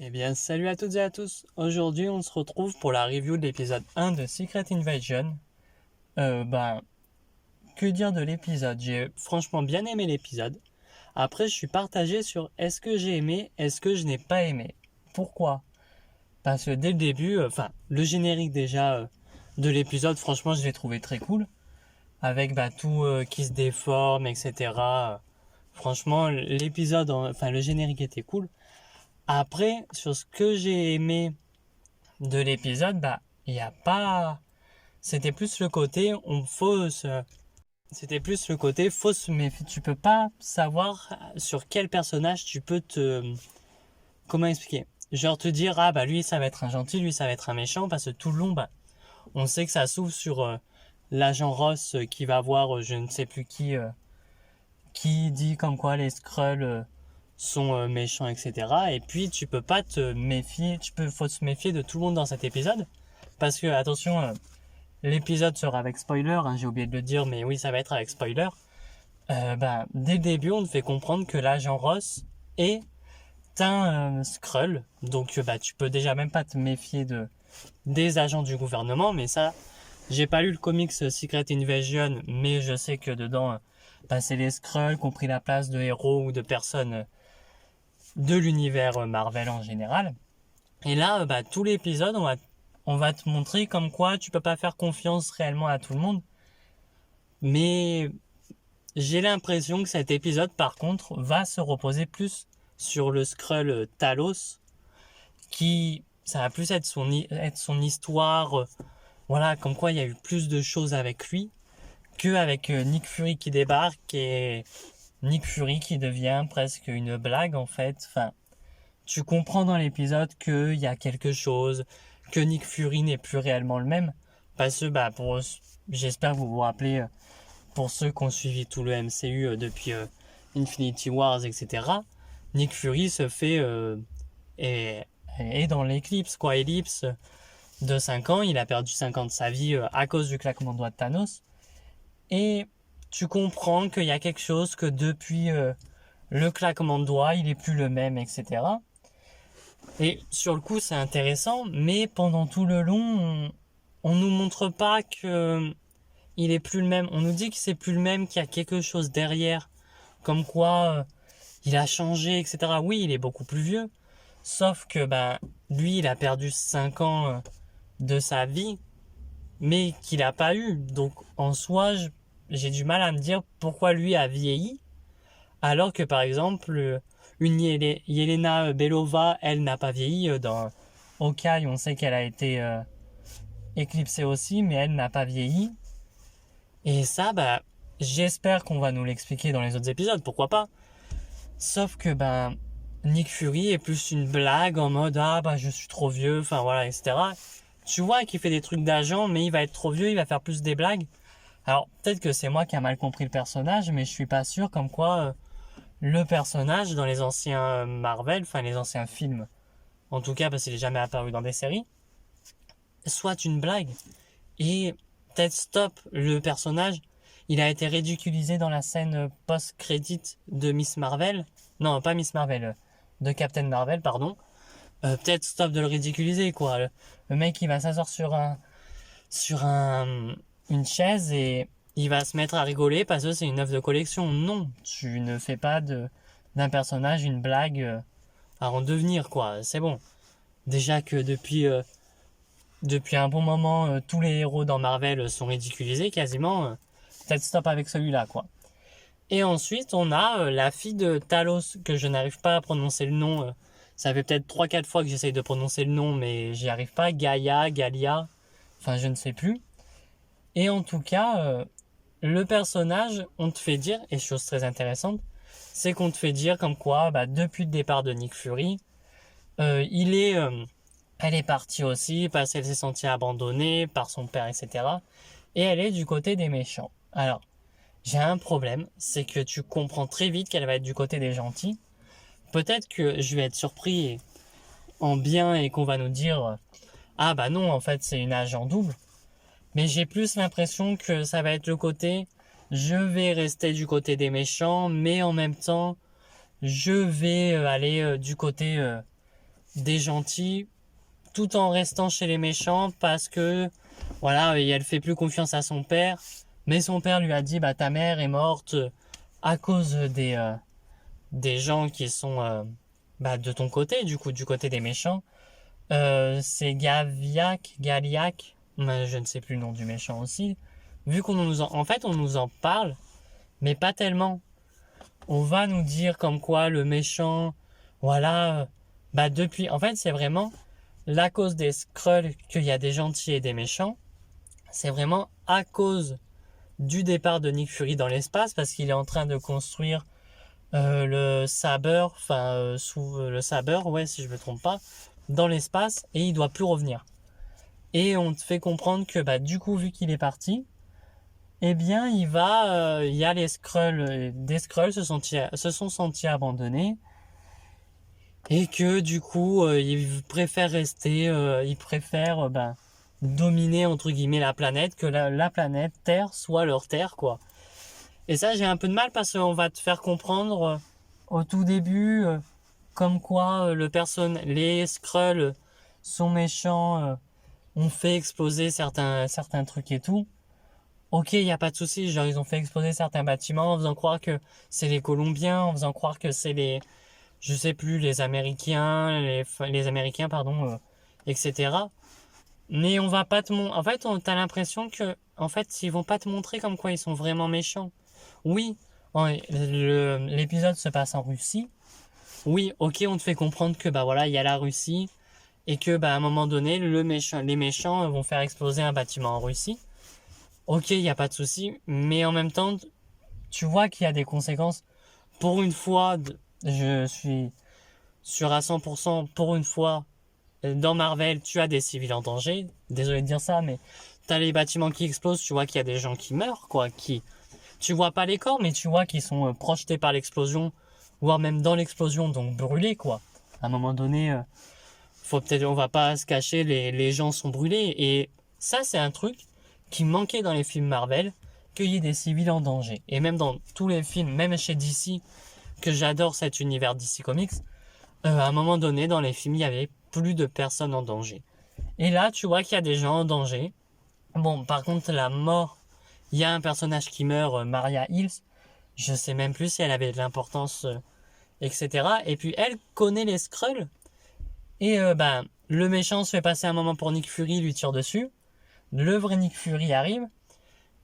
Eh bien, salut à toutes et à tous. Aujourd'hui, on se retrouve pour la review de l'épisode 1 de Secret Invasion. Ben, que dire de l'épisode? J'ai franchement bien aimé l'épisode. Après, je suis partagé sur est-ce que j'ai aimé, est-ce que je n'ai pas aimé. Pourquoi? Parce que dès le début, le générique déjà de l'épisode, franchement, je l'ai trouvé très cool. Avec tout qui se déforme, etc. Franchement, le générique était cool. Après, sur ce que j'ai aimé de l'épisode, il y a pas. C'était plus le côté, C'était plus le côté fausse, mais tu peux pas savoir sur quel personnage tu peux te. Comment expliquer? Genre te dire, ah lui ça va être un gentil, lui ça va être un méchant, parce que tout le long, on sait que ça s'ouvre sur l'agent Ross qui va voir je ne sais plus qui dit comme quoi les Skrulls sont méchants, etc. Et puis tu peux pas te méfier, faut se méfier de tout le monde dans cet épisode. Parce que, attention, l'épisode sera avec spoiler, hein, j'ai oublié de le dire, mais oui, ça va être avec spoiler. Dès le début, on te fait comprendre que l'agent Ross est un Skrull. Donc, tu peux déjà même pas te méfier des agents du gouvernement, mais ça, j'ai pas lu le comics Secret Invasion, mais je sais que dedans, c'est les Skrulls qui ont pris la place de héros ou de personnes de l'univers Marvel en général. Et là, tout l'épisode, on va te montrer comme quoi tu peux pas faire confiance réellement à tout le monde. Mais j'ai l'impression que cet épisode, par contre, va se reposer plus sur le Skrull Talos, qui ça va plus être son histoire. Voilà, comme quoi il y a eu plus de choses avec lui qu'avec Nick Fury qui débarque et Nick Fury qui devient presque une blague en fait. Enfin, tu comprends dans l'épisode qu'il y a quelque chose, que Nick Fury n'est plus réellement le même. Parce que, j'espère que vous vous rappelez, pour ceux qui ont suivi tout le MCU depuis Infinity Wars, etc., Nick Fury se fait, est dans l'éclipse, quoi. Ellipse de 5 ans, il a perdu 5 ans de sa vie à cause du claquement de doigts de Thanos. Et tu comprends qu'il y a quelque chose, que depuis le claquement de doigts, il est plus le même, etc. Et sur le coup, c'est intéressant, mais pendant tout le long, on nous montre pas que il est plus le même. On nous dit que c'est plus le même, qu'il y a quelque chose derrière, comme quoi il a changé, etc. Oui, il est beaucoup plus vieux, sauf que lui, il a perdu 5 ans de sa vie, mais qu'il a pas eu. Donc en soi, j'ai du mal à me dire pourquoi lui a vieilli, alors que par exemple une Yelena Belova, elle n'a pas vieilli. Dans Hawkeye, on sait qu'elle a été éclipsée aussi, mais elle n'a pas vieilli. Et ça, j'espère qu'on va nous l'expliquer dans les autres épisodes, pourquoi pas. Sauf que Nick Fury est plus une blague en mode je suis trop vieux, enfin voilà, etc. Tu vois qu'il fait des trucs d'agent, mais il va être trop vieux, il va faire plus des blagues. Alors peut-être que c'est moi qui a mal compris le personnage, mais je suis pas sûr, comme quoi le personnage dans les anciens Marvel, enfin les anciens films, en tout cas parce qu'il n'est jamais apparu dans des séries, soit une blague. Et peut-être stop, le personnage, il a été ridiculisé dans la scène post-crédit de Miss Marvel. Non, pas Miss Marvel, de Captain Marvel, pardon. Peut-être stop de le ridiculiser, quoi. Le mec, il va s'asseoir sur une chaise et il va se mettre à rigoler parce que c'est une œuvre de collection. Non, tu ne fais pas d'un personnage une blague à en devenir, quoi. C'est bon. Déjà que depuis un bon moment, tous les héros dans Marvel sont ridiculisés quasiment. Peut-être stop avec celui-là, quoi. Et ensuite, on a la fille de Talos, que je n'arrive pas à prononcer le nom. Ça fait peut-être 3-4 fois que j'essaye de prononcer le nom, mais j'y arrive pas. Galia, enfin je ne sais plus. Et en tout cas, le personnage, on te fait dire, et chose très intéressante, c'est qu'on te fait dire comme quoi, depuis le départ de Nick Fury, elle est partie aussi parce qu'elle s'est sentie abandonnée par son père, etc. Et elle est du côté des méchants. Alors, j'ai un problème, c'est que tu comprends très vite qu'elle va être du côté des gentils. Peut-être que je vais être surpris en bien et qu'on va nous dire non, en fait c'est une agent double. Mais j'ai plus l'impression que ça va être le côté je vais rester du côté des méchants, mais en même temps je vais aller du côté des gentils tout en restant chez les méchants parce que voilà, et elle fait plus confiance à son père, mais son père lui a dit bah ta mère est morte à cause des gens qui sont de ton côté, du coup du côté des méchants. C'est Galiac, mais je ne sais plus le nom du méchant aussi. Vu en fait on nous en parle, mais pas tellement. On va nous dire comme quoi le méchant, voilà, depuis, en fait c'est vraiment la cause des Skrulls qu'il y a des gentils et des méchants. C'est vraiment à cause du départ de Nick Fury dans l'espace parce qu'il est en train de construire le Saber, sous le Saber, ouais si je me trompe pas, dans l'espace et il doit plus revenir. Et on te fait comprendre que du coup vu qu'il est parti, eh bien il y a les Skrulls, des Skrulls se sont sentis abandonnés et que du coup ils préfèrent rester, ils préfèrent dominer entre guillemets la planète, que la planète Terre soit leur terre quoi. Et ça j'ai un peu de mal parce qu'on va te faire comprendre au tout début comme quoi les Skrulls sont méchants, ont fait exploser certains trucs et tout. Ok, il n'y a pas de souci, genre ils ont fait exploser certains bâtiments en faisant croire que c'est les Colombiens, en faisant croire que c'est je sais plus, les Américains, les Américains, pardon, etc. Mais on va pas en fait, t'as l'impression que, en fait, ils vont pas te montrer comme quoi ils sont vraiment méchants. Oui, l'épisode se passe en Russie. Oui, ok, on te fait comprendre que, voilà, il y a la Russie et que, à un moment donné, les méchants vont faire exploser un bâtiment en Russie. Ok, il n'y a pas de souci, mais en même temps, tu vois qu'il y a des conséquences. Pour une fois, je suis sûr à 100%, pour une fois, dans Marvel, tu as des civils en danger. Désolé de dire ça, mais t'as les bâtiments qui explosent, tu vois qu'il y a des gens qui meurent, quoi, tu vois pas les corps, mais tu vois qu'ils sont projetés par l'explosion, voire même dans l'explosion, donc brûlés, quoi. À un moment donné, on va pas se cacher, les gens sont brûlés, et ça, c'est un truc qui manquait dans les films Marvel, qu'il y ait des civils en danger. Et même dans tous les films, même chez DC, que j'adore cet univers DC Comics, à un moment donné, dans les films, il y avait plus de personnes en danger. Et là, tu vois qu'il y a des gens en danger. Bon, par contre, la mort, il y a un personnage qui meurt, Maria Hills. Je sais même plus si elle avait de l'importance, etc. Et puis, elle connaît les Skrulls. Et le méchant se fait passer un moment pour Nick Fury, lui tire dessus. Le vrai Nick Fury arrive.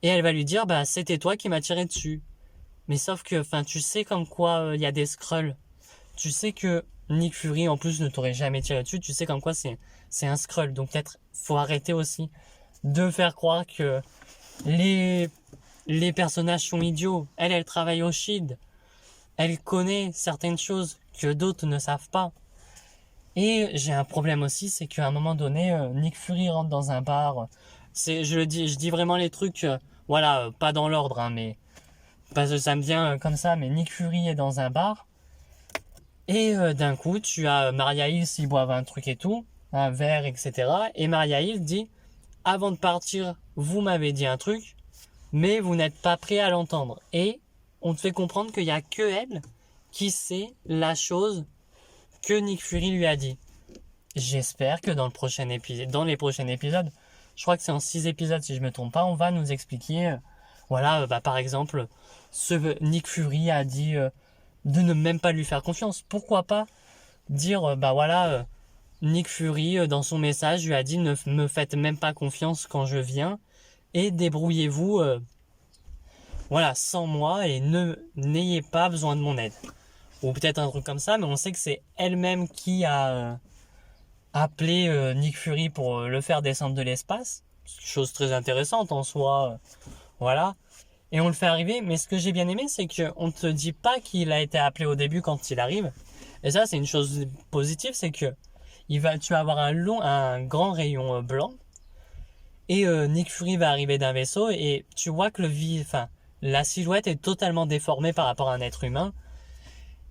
Et elle va lui dire, c'était toi qui m'as tiré dessus. Mais sauf que, tu sais comme quoi il y a des Skrulls. Tu sais que Nick Fury, en plus, ne t'aurait jamais tiré dessus. Tu sais comme quoi c'est un Skrull. Donc peut-être faut arrêter aussi de faire croire que les, les personnages sont idiots. Elle travaille au SHIELD. Elle connaît certaines choses que d'autres ne savent pas. Et j'ai un problème aussi, c'est qu'à un moment donné, Nick Fury rentre dans un bar. Je dis vraiment les trucs, pas dans l'ordre, hein, mais parce que ça me vient comme ça. Mais Nick Fury est dans un bar. Et d'un coup, tu as Maria Hill, ils boivent un truc et tout, un verre, etc. Et Maria Hill dit, avant de partir, vous m'avez dit un truc, mais vous n'êtes pas prêt à l'entendre. Et on te fait comprendre qu'il n'y a que elle qui sait la chose que Nick Fury lui a dit. J'espère que dans les prochains épisodes, je crois que c'est en 6 épisodes si je me trompe pas, on va nous expliquer, par exemple, Nick Fury a dit de ne même pas lui faire confiance. Pourquoi pas dire, Nick Fury, dans son message, lui a dit ne me faites même pas confiance quand je viens et débrouillez-vous sans moi et n'ayez pas besoin de mon aide. Ou peut-être un truc comme ça, mais on sait que c'est elle-même qui a appelé Nick Fury pour le faire descendre de l'espace. Chose très intéressante en soi. Voilà. Et on le fait arriver, mais ce que j'ai bien aimé, c'est qu'on ne te dit pas qu'il a été appelé au début quand il arrive. Et ça, c'est une chose positive, c'est que tu vas avoir un grand rayon blanc. Et Nick Fury va arriver d'un vaisseau et tu vois que la silhouette est totalement déformée par rapport à un être humain.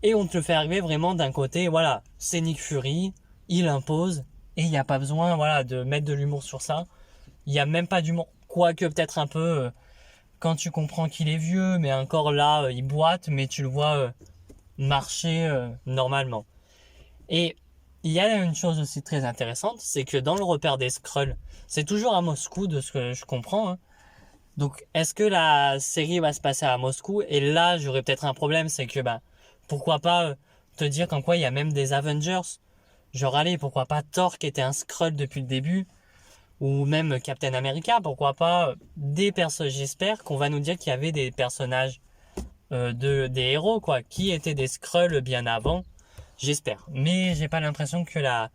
Et on te le fait arriver vraiment d'un côté, voilà, c'est Nick Fury, il impose, et il n'y a pas besoin, de mettre de l'humour sur ça. Il n'y a même pas d'humour, quoique peut-être un peu quand tu comprends qu'il est vieux, mais encore là, il boite, mais tu le vois marcher normalement. Et il y a une chose aussi très intéressante, c'est que dans le repère des Skrulls, c'est toujours à Moscou de ce que je comprends, hein. Donc, est-ce que la série va se passer à Moscou? Et là, j'aurais peut-être un problème, c'est que, pourquoi pas te dire qu'en quoi il y a même des Avengers? Genre, allez, pourquoi pas Thor qui était un Skrull depuis le début? Ou même Captain America, pourquoi pas des personnes? J'espère qu'on va nous dire qu'il y avait des personnages, des héros, quoi, qui étaient des Skrulls bien avant. J'espère. Mais j'ai pas l'impression que la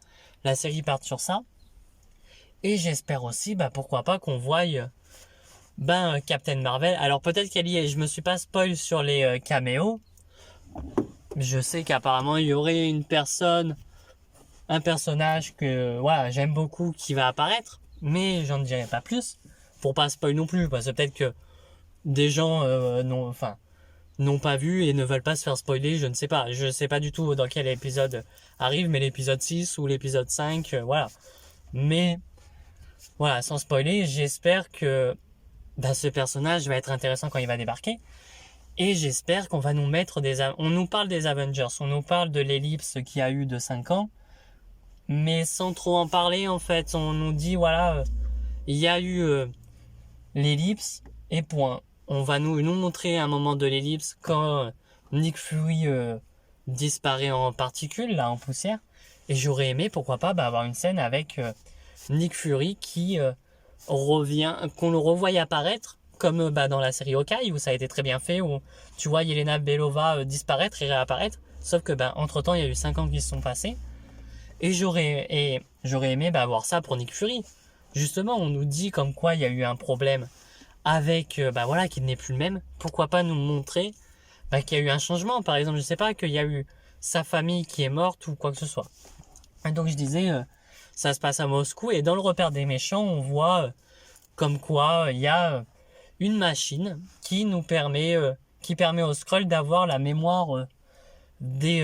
série parte sur ça. Et j'espère aussi, pourquoi pas qu'on voie Captain Marvel. Alors peut-être qu'elle y est. Je me suis pas spoil sur les caméos. Je sais qu'apparemment il y aurait un personnage que voilà, j'aime beaucoup qui va apparaître, mais j'en dirai pas plus pour pas spoil non plus, parce que peut-être que des gens n'ont pas vu et ne veulent pas se faire spoiler, je ne sais pas. Je sais pas du tout dans quel épisode arrive, mais l'épisode 6 ou l'épisode 5, voilà. Mais voilà, sans spoiler, j'espère que ce personnage va être intéressant quand il va débarquer. Et j'espère qu'on va nous mettre on nous parle des Avengers, on nous parle de l'ellipse qu'il y a eu de 5 ans, mais sans trop en parler en fait. On nous dit voilà, il y a eu l'ellipse et point. On va nous montrer un moment de l'ellipse quand Nick Fury disparaît en particules, là en poussière. Et j'aurais aimé, pourquoi pas, avoir une scène avec Nick Fury qui revient, qu'on le revoie apparaître, comme dans la série Hawkeye, où ça a été très bien fait, où tu vois Yelena Belova disparaître et réapparaître. Sauf que entre temps, il y a eu 5 ans qui se sont passés. Et j'aurais aimé voir ça pour Nick Fury. Justement, on nous dit comme quoi il y a eu un problème avec, qu'il n'est plus le même. Pourquoi pas nous montrer qu'il y a eu un changement. Par exemple, je sais pas, qu'il y a eu sa famille qui est morte ou quoi que ce soit. Et donc je disais, ça se passe à Moscou, et dans le repère des méchants, on voit comme quoi il y a une machine qui permet aux Skrulls d'avoir la mémoire des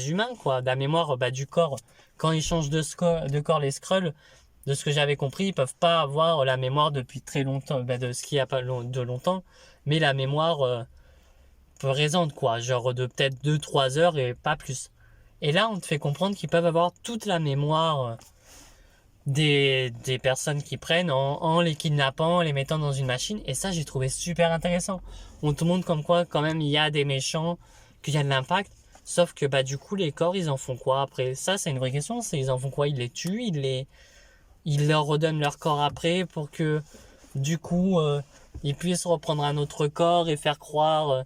humains, quoi, de la mémoire du corps. Quand ils changent de corps, les Skrulls, de ce que j'avais compris, ils peuvent pas avoir la mémoire depuis très longtemps, de ce qu'il y a pas de longtemps, mais la mémoire présente, quoi, genre de peut-être 2-3 heures et pas plus. Et là, on te fait comprendre qu'ils peuvent avoir toute la mémoire des personnes qui prennent en les kidnappant, en les mettant dans une machine. Et ça, j'ai trouvé super intéressant. On te montre comme quoi, quand même, il y a des méchants, qu'il y a de l'impact. Sauf que, du coup, les corps, ils en font quoi après? Ça, c'est une vraie question. Ils en font quoi? Ils les tuent? Ils leur redonnent leur corps après pour que, du coup, ils puissent reprendre un autre corps et faire croire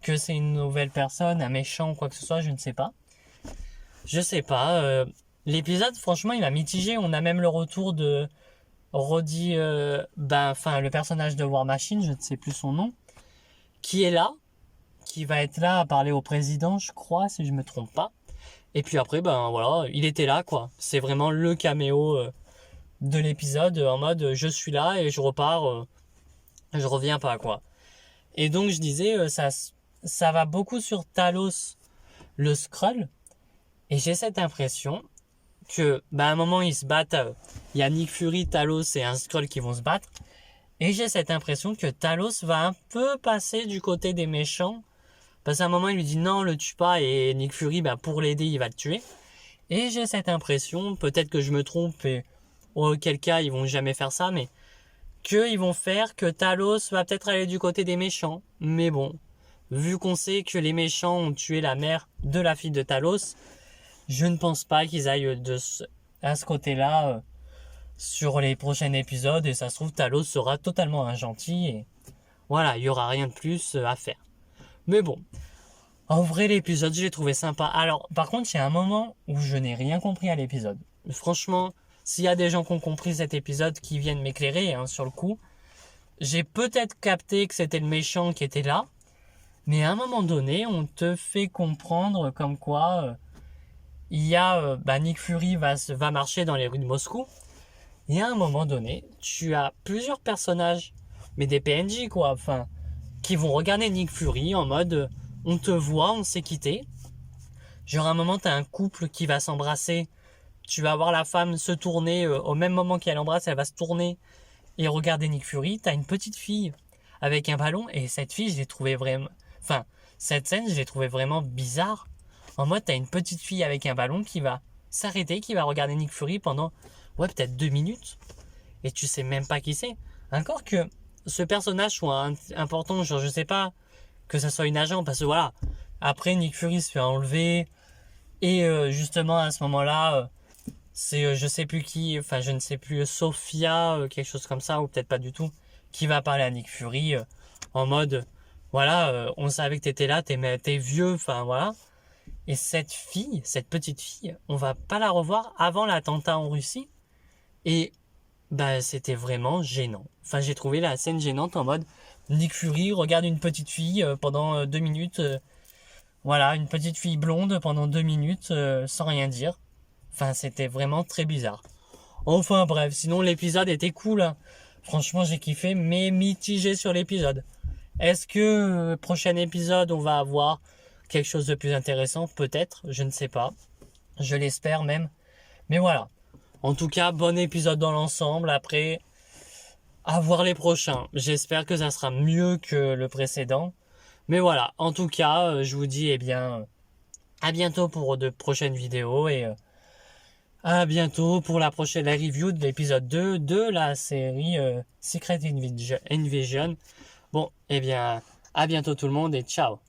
que c'est une nouvelle personne, un méchant, quoi que ce soit, je ne sais pas. Je sais pas. L'épisode, franchement, il m'a mitigé. On a même le retour de Roddy, le personnage de War Machine, je ne sais plus son nom, qui est là, qui va être là à parler au président, je crois, si je me trompe pas. Et puis après, voilà, il était là, quoi. C'est vraiment le caméo de l'épisode, en mode je suis là et je repars, je reviens pas, quoi. Et donc je disais, ça va beaucoup sur Talos, le Skrull, et j'ai cette impression que à un moment ils se battent, il y a Nick Fury, Talos et un Skrull qui vont se battre, et j'ai cette impression que Talos va un peu passer du côté des méchants, parce qu'à un moment il lui dit non, le tue pas, et Nick Fury, pour l'aider, il va le tuer. Et j'ai cette impression, peut-être que je me trompe, et auquel cas ils vont jamais faire ça, mais qu'ils vont faire que Talos va peut-être aller du côté des méchants. Mais bon, vu qu'on sait que les méchants ont tué la mère de la fille de Talos, je ne pense pas qu'ils aillent à ce côté-là sur les prochains épisodes, et ça se trouve Talos sera totalement un gentil, et voilà, il n'y aura rien de plus à faire. Mais bon, en vrai l'épisode je l'ai trouvé sympa. Alors par contre il y a un moment où je n'ai rien compris à l'épisode. Franchement, s'il y a des gens qui ont compris cet épisode qui viennent m'éclairer sur le coup, j'ai peut-être capté que c'était le méchant qui était là, mais à un moment donné on te fait comprendre comme quoi il y a Nick Fury va marcher dans les rues de Moscou. Et à un moment donné, tu as plusieurs personnages, mais des PNJ quoi, qui vont regarder Nick Fury en mode on te voit, on s'est quitté. Genre à un moment, t'as un couple qui va s'embrasser, tu vas voir la femme se tourner, au même moment qu'elle embrasse, elle va se tourner et regarder Nick Fury. T'as une petite fille avec un ballon, et cette fille, je l'ai trouvé vraiment... cette scène, je l'ai trouvé vraiment bizarre, En mode, t'as une petite fille avec un ballon qui va s'arrêter, qui va regarder Nick Fury pendant, ouais, peut-être 2 minutes. Et tu sais même pas qui c'est. Encore que ce personnage soit important, genre, je sais pas, que ça soit une agent, parce que voilà, après, Nick Fury se fait enlever, et justement, à ce moment-là, c'est, je sais plus qui, enfin, je ne sais plus, Sophia, quelque chose comme ça, ou peut-être pas du tout, qui va parler à Nick Fury, en mode, voilà, on savait que t'étais là, t'es vieux, enfin, voilà. Et cette fille, cette petite fille, on va pas la revoir avant l'attentat en Russie. Et bah c'était vraiment gênant. Enfin, j'ai trouvé la scène gênante en mode Nick Fury regarde une petite fille pendant 2 minutes. Voilà, une petite fille blonde pendant 2 minutes sans rien dire. Enfin, c'était vraiment très bizarre. Enfin bref, sinon l'épisode était cool, hein. Franchement, j'ai kiffé, mais mitigé sur l'épisode. Est-ce que prochain épisode, on va avoir quelque chose de plus intéressant? Peut-être, je ne sais pas. Je l'espère même. Mais voilà. En tout cas, bon épisode dans l'ensemble. Après, à voir les prochains. J'espère que ça sera mieux que le précédent. Mais voilà. En tout cas, je vous dis, eh bien, à bientôt pour de prochaines vidéos et à bientôt pour la review de l'épisode 2 de la série Secret Invasion. Bon, eh bien, à bientôt tout le monde et ciao.